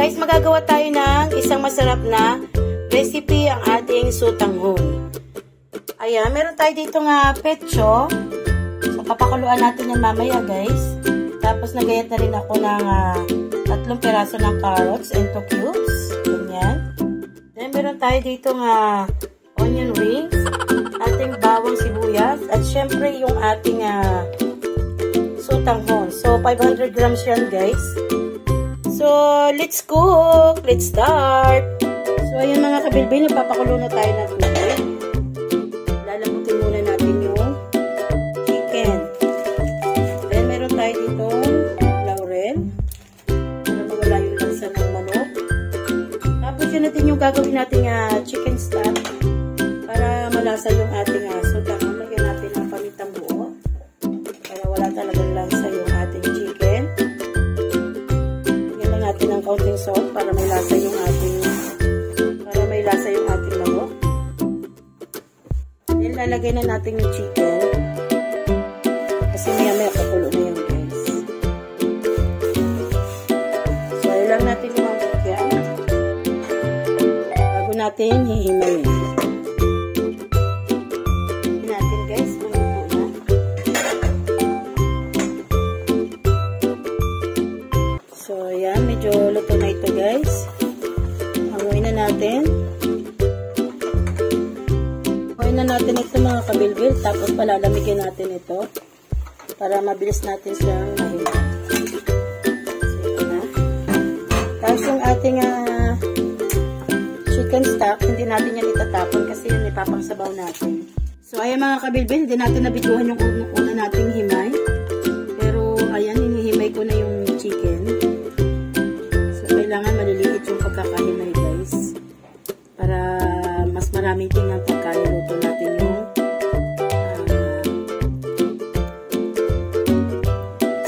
guys, magagawa tayo ng isang masarap na recipe, ang ating sutanghon. Ayan, meron tayo dito nga petso. So, papakuluan natin yan mamaya guys. Tapos, nagayat na rin ako ng 3 piraso ng carrots and 2 cubes. Ganyan. Then, meron tayo dito nga onion rings, ating bawang sibuyas, at syempre yung ating sutanghon. So, 500 grams yan guys. So, let's cook! Let's start! So, ayan mga kabilbil, napapakulo na tayo ng tubig. Lalamutin muna natin yung chicken. Then, meron tayo ditong laurel. Para mawala yung lansa ng manok. Tapos, yun natin yung gagawin natin chicken stock. Para malasa yung ating sutanghon. Lagyan natin ang pamintang buo. Para wala talagang lansa yung ating chicken. Lagyan lang natin ng kaunting salt para may lasa yung ating manok. Then lalagay na natin yung chicken. Kasi maya kakulo na yun guys. So ayun lang natin lumambot yan. Bago natin hihimayin. Medyo luto na ito guys. Hanguin na natin. Hanguin na natin ito mga kabilbil. Tapos palalamigin natin ito. Para mabilis natin siyang mahimay. So ito na. Tapos yung ating chicken stock, hindi natin yan itatapon kasi yun ipapangsabaw natin. So ayan mga kabilbil, hindi natin nabidyohan yung una nating himay. Pero ayan, hinihimay ko na yung chicken. Kailangan maliliit yung pagkakahimay guys para mas maraming tingnan pagkaniluto natin yung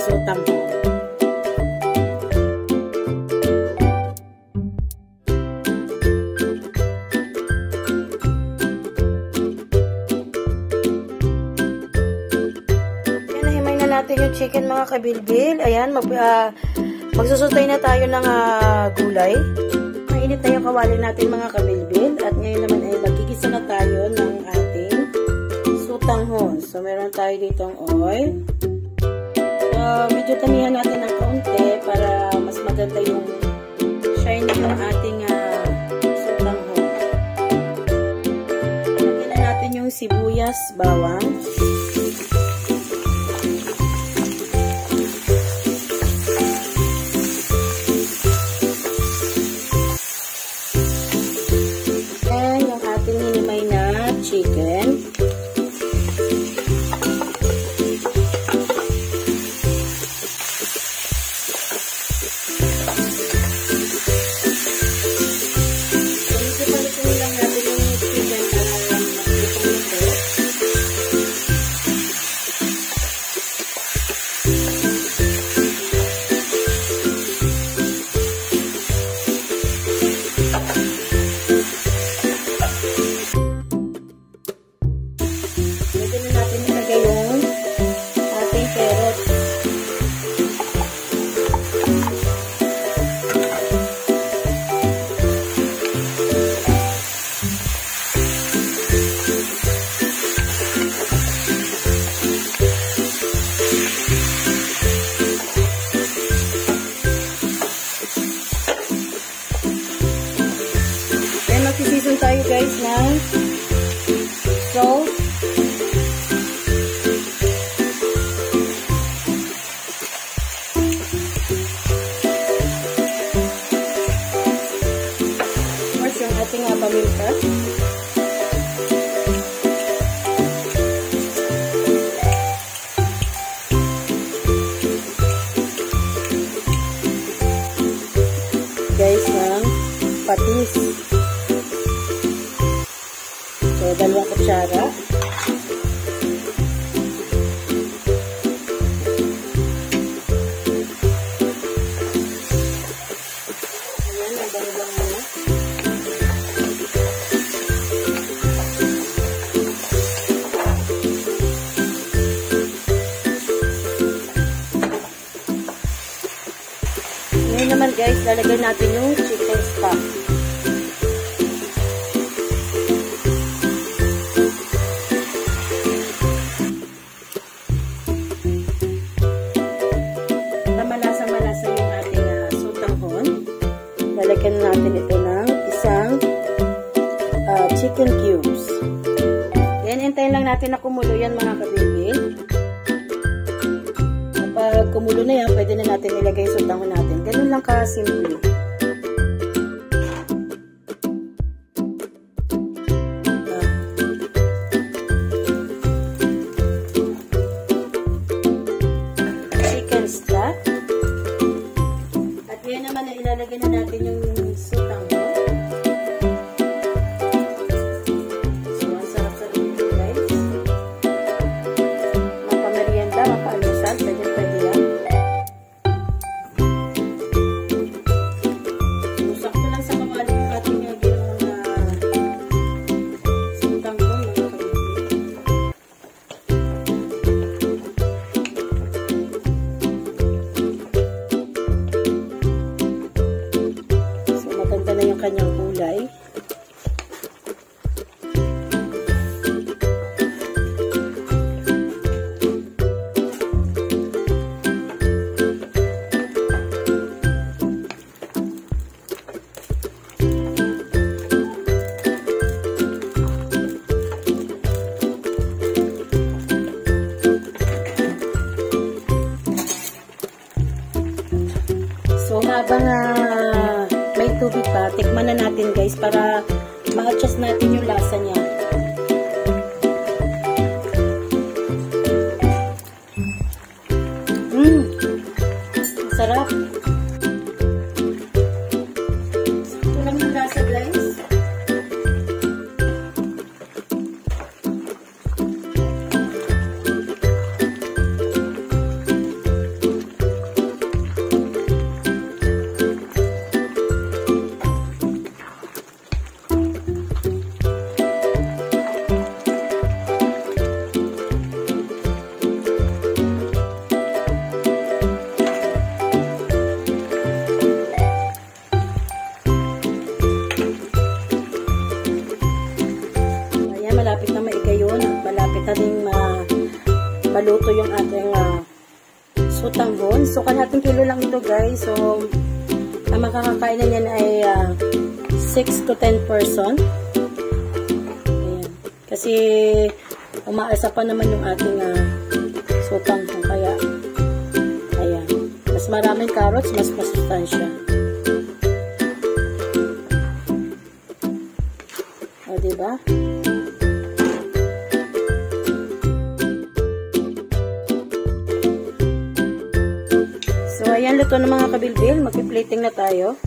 sutanghon. Yan, nahimay na natin yung chicken mga kabilbil. Ayan, magsusutay na tayo ng gulay. Mainit na yung kawali natin mga kabilbil. At ngayon naman ay magigisa na tayo ng ating sutanghon. So, meron tayo ditong oil. So, medyo tamihan natin ng kaunti para mas maganda yung shine ng ating sutanghon. Lagyan na natin yung sibuyas, bawang. Chicken. Mag-season tayo guys ng salt. Tapos yung ating paminta. Guys, ng patis. So, 2 kutsara. Ayan, nagbangbang na. naman guys lalagay natin yung chicken stock. Malasa yung ating sotanghon. Lalagyan natin ito ng isang chicken cubes. Yan, hintayin lang natin na kumulo yan mga kabilbil. Kapag kumulo na yan, pwede na natin ilagay yung sotanghon natin. Ganun lang ka-simple. Chicken stock. At yan naman na ilalagay na natin yung sotanghon. Kanyang kulay. So habang may tubig pa, tikman na natin guys para ma-adjust natin yung lasa niya. Sarap. Ito lang yung lasa guys. Malapit na maigayon at malapit na din maluto yung ating sotanghon. So, kalahating kilo lang ito guys. So, ang makakakain na yan ay 6 to 10 person. Ayan. Kasi umaasa pa naman yung ating sotanghon. Kaya, ayan. Mas maraming carrots, mas masustansya. O, diba? So, ayan, luto ng mga kabilbil. Magpi-plating na tayo.